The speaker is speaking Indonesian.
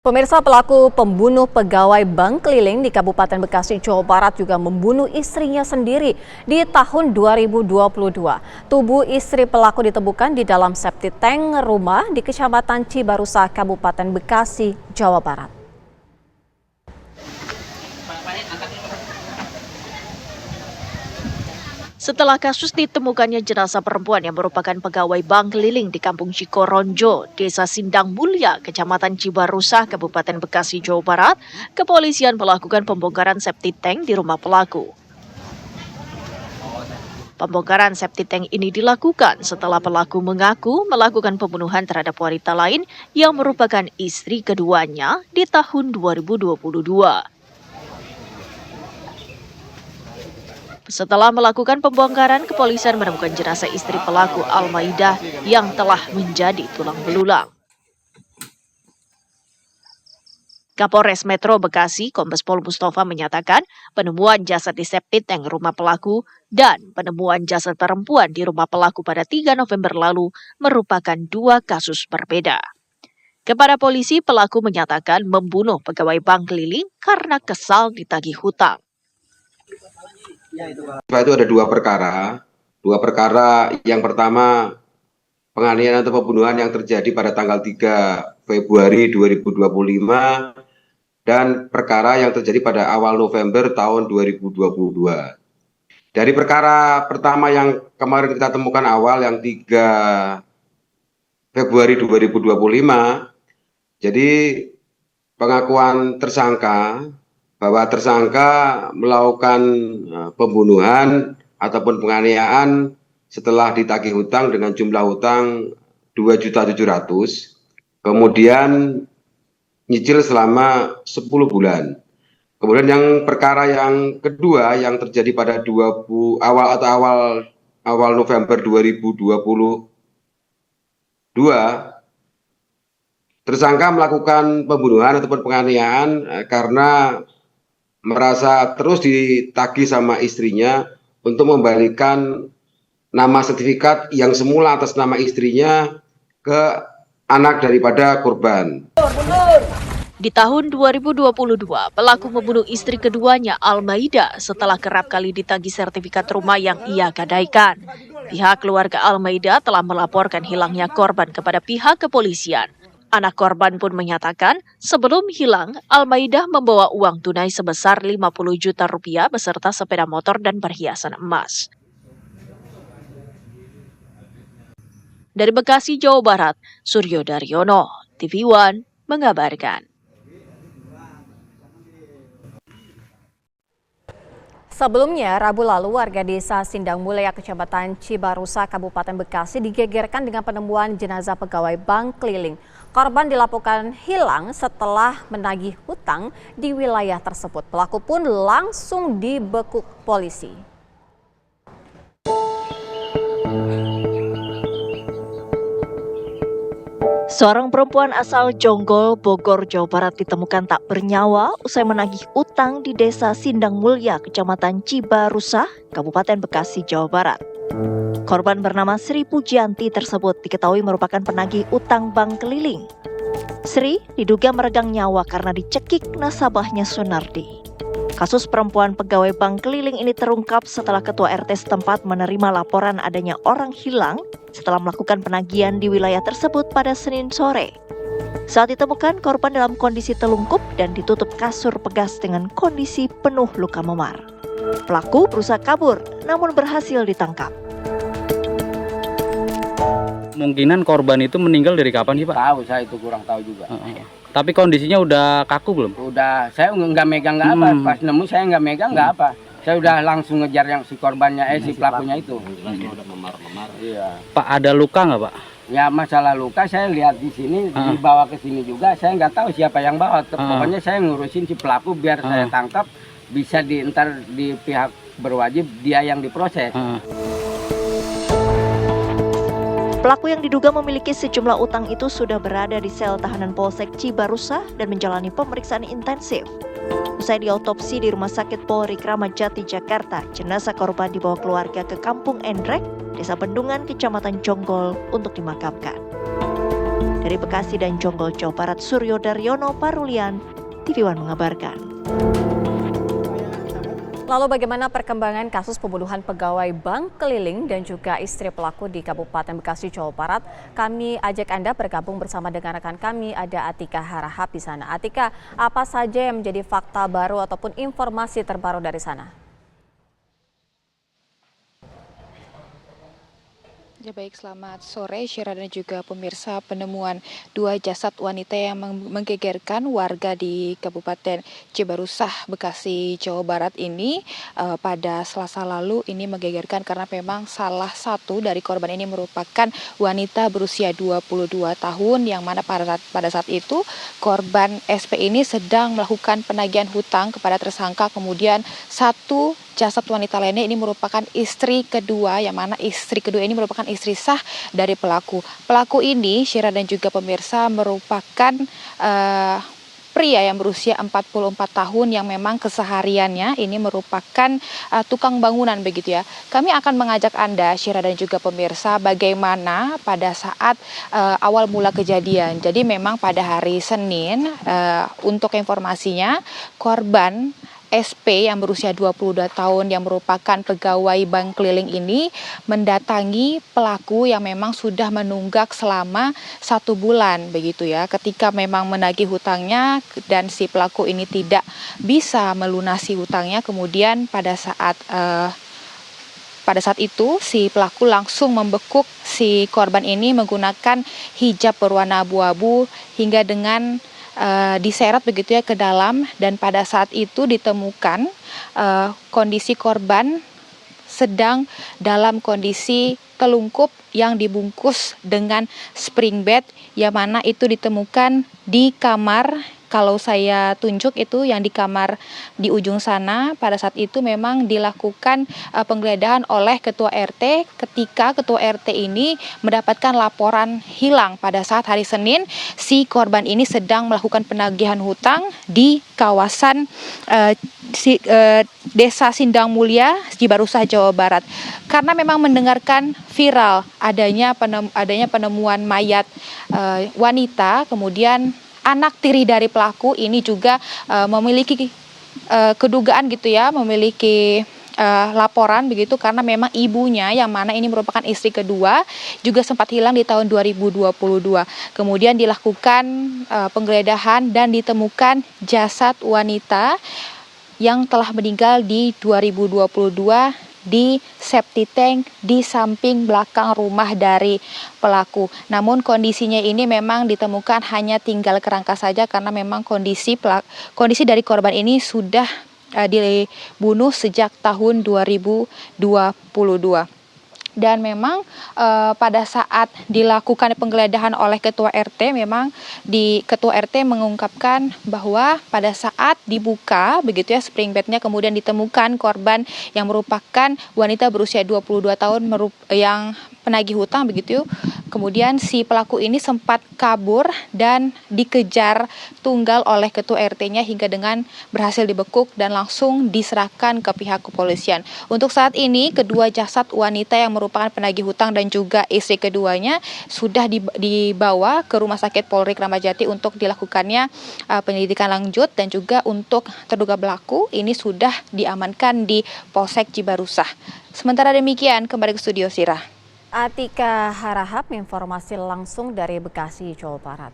Pemirsa, pelaku pembunuh pegawai bank keliling di Kabupaten Bekasi, Jawa Barat juga membunuh istrinya sendiri di tahun 2022. Tubuh istri pelaku ditemukan di dalam septic tank rumah di Kecamatan Cibarusah, Kabupaten Bekasi, Jawa Barat. Setelah kasus ditemukannya jenazah perempuan yang merupakan pegawai bank keliling di Kampung Cikoronjo, Desa Sindang Mulia, Kecamatan Cibarusah, Kabupaten Bekasi, Jawa Barat, kepolisian melakukan pembongkaran septic tank di rumah pelaku. Pembongkaran septic tank ini dilakukan setelah pelaku mengaku melakukan pembunuhan terhadap wanita lain yang merupakan istri keduanya di tahun 2022. Setelah melakukan pembongkaran, kepolisian menemukan jenazah istri pelaku Almaidah yang telah menjadi tulang belulang. Kapolres Metro Bekasi, Kombes Pol Mustafa menyatakan penemuan jasad di septic tank rumah pelaku dan penemuan jasad perempuan di rumah pelaku pada 3 November lalu merupakan dua kasus berbeda. Kepada polisi, pelaku menyatakan membunuh pegawai bank keliling karena kesal ditagih hutang. Itu ada dua perkara. Yang pertama penganiayaan atau pembunuhan yang terjadi pada tanggal 3 Februari 2025 dan perkara yang terjadi pada awal November tahun 2022. Dari perkara pertama yang kemarin kita temukan awal yang 3 Februari 2025, jadi pengakuan tersangka bahwa tersangka melakukan pembunuhan ataupun penganiayaan setelah ditagih hutang dengan jumlah hutang 2.700.000, kemudian nyicil selama 10 bulan. Kemudian yang perkara yang kedua yang terjadi pada awal November 2022, tersangka melakukan pembunuhan ataupun penganiayaan karena merasa terus ditagih sama istrinya untuk membalikan nama sertifikat yang semula atas nama istrinya ke anak daripada korban. Di tahun 2022, pelaku membunuh istri keduanya, Almaidah, setelah kerap kali ditagih sertifikat rumah yang ia gadaikan. Pihak keluarga Almaidah telah melaporkan hilangnya korban kepada pihak kepolisian. Anak korban pun menyatakan sebelum hilang, Almaidah membawa uang tunai sebesar 50 juta rupiah beserta sepeda motor dan perhiasan emas. Dari Bekasi, Jawa Barat, Suryo Daryono, TV One, mengabarkan. Sebelumnya, Rabu lalu warga desa Sindang Mulia, Kecamatan Cibarusah, Kabupaten Bekasi digegerkan dengan penemuan jenazah pegawai bank keliling. Korban dilaporkan hilang setelah menagih hutang di wilayah tersebut. Pelaku pun langsung dibekuk polisi. Seorang perempuan asal Jonggol, Bogor, Jawa Barat ditemukan tak bernyawa usai menagih utang di desa Sindang Mulia, Kecamatan Cibarusah, Kabupaten Bekasi, Jawa Barat. Korban bernama Sri Pujianti tersebut diketahui merupakan penagih utang bank keliling. Sri diduga meregang nyawa karena dicekik nasabahnya Sunardi. Kasus perempuan pegawai bank keliling ini terungkap setelah Ketua RT setempat menerima laporan adanya orang hilang setelah melakukan penagihan di wilayah tersebut pada Senin sore. Saat ditemukan, korban dalam kondisi telungkup dan ditutup kasur pegas dengan kondisi penuh luka memar. Pelaku berusaha kabur, namun berhasil ditangkap. Kemungkinan korban itu meninggal dari kapan sih Pak? Tahu, saya itu kurang tahu juga. Tapi kondisinya udah kaku belum? Udah, saya nggak megang nggak apa. Pas nemu saya nggak megang nggak apa. Saya udah langsung ngejar yang si korbannya, si pelakunya itu. Udah memar-memar. Iya. Pak, ada luka nggak Pak? Ya masalah luka saya lihat di sini, dibawa ke sini juga. Saya nggak tahu siapa yang bawa. Pokoknya saya ngurusin si pelaku biar saya tangkap, bisa ntar di pihak berwajib dia yang diproses. Pelaku yang diduga memiliki sejumlah utang itu sudah berada di sel tahanan Polsek Cibarusah dan menjalani pemeriksaan intensif. Usai diautopsi di Rumah Sakit Polri Kramat Jati, Jakarta, jenazah korban dibawa keluarga ke Kampung Endrek, Desa Bendungan, Kecamatan Jonggol untuk dimakamkan. Dari Bekasi dan Jonggol, Jawa Barat, Suryo Daryono Parulian, TV One mengabarkan. Lalu bagaimana perkembangan kasus pembunuhan pegawai bank keliling dan juga istri pelaku di Kabupaten Bekasi, Jawa Barat? Kami ajak Anda bergabung bersama dengan rekan kami, ada Atika Harahap di sana. Atika, apa saja yang menjadi fakta baru ataupun informasi terbaru dari sana? Ya baik, selamat sore Syira dan juga pemirsa. Penemuan dua jasad wanita yang menggegerkan warga di Kabupaten Cibarusah, Bekasi, Jawa Barat ini pada Selasa lalu ini menggegerkan karena memang salah satu dari korban ini merupakan wanita berusia 22 tahun yang mana pada saat itu korban SP ini sedang melakukan penagihan hutang kepada tersangka. Kemudian satu jasad wanita lainnya ini merupakan istri kedua, yang mana istri kedua ini merupakan istri sah dari pelaku. Pelaku ini, Syira dan juga pemirsa, merupakan pria yang berusia 44 tahun yang memang kesehariannya ini merupakan tukang bangunan begitu ya. Kami akan mengajak Anda, Syira dan juga pemirsa, bagaimana pada saat awal mula kejadian. Jadi memang pada hari Senin, untuk informasinya, korban SP yang berusia 22 tahun yang merupakan pegawai bank keliling ini mendatangi pelaku yang memang sudah menunggak selama 1 bulan begitu ya. Ketika memang menagih hutangnya dan si pelaku ini tidak bisa melunasi hutangnya, kemudian pada saat itu si pelaku langsung membekuk si korban ini menggunakan hijab berwarna abu-abu hingga dengan diseret begitu ya ke dalam, dan pada saat itu ditemukan kondisi korban sedang dalam kondisi telungkup yang dibungkus dengan spring bed, yang mana itu ditemukan di kamar. Kalau saya tunjuk itu yang di kamar di ujung sana. Pada saat itu memang dilakukan penggeledahan oleh Ketua RT ketika Ketua RT ini mendapatkan laporan hilang pada saat hari Senin si korban ini sedang melakukan penagihan hutang di kawasan Desa Sindang Mulya, Cibarusah, Jawa Barat. Karena memang mendengarkan viral adanya penemuan mayat wanita, kemudian anak tiri dari pelaku ini juga memiliki kedugaan gitu ya, memiliki laporan begitu, karena memang ibunya yang mana ini merupakan istri kedua juga sempat hilang di tahun 2022. Kemudian dilakukan penggeledahan dan ditemukan jasad wanita yang telah meninggal di 2022 di septic tank di samping belakang rumah dari pelaku. Namun kondisinya ini memang ditemukan hanya tinggal kerangka saja karena memang kondisi dari korban ini sudah dibunuh sejak tahun 2022. Dan memang pada saat dilakukan penggeledahan oleh Ketua RT, memang Ketua RT mengungkapkan bahwa pada saat dibuka begitu ya spring bednya, kemudian ditemukan korban yang merupakan wanita berusia 22 tahun yang penagih hutang begitu. Kemudian si pelaku ini sempat kabur dan dikejar tunggal oleh Ketua RT-nya hingga dengan berhasil dibekuk dan langsung diserahkan ke pihak kepolisian. Untuk saat ini kedua jasad wanita yang merupakan penagih hutang dan juga istri keduanya sudah dibawa ke Rumah Sakit Polri Kramat Jati untuk dilakukannya penyelidikan lanjut, dan juga untuk terduga pelaku ini sudah diamankan di Polsek Cibarusah. Sementara demikian, kembali ke studio Syira. Atika Harahap, informasi langsung dari Bekasi, Jawa Barat.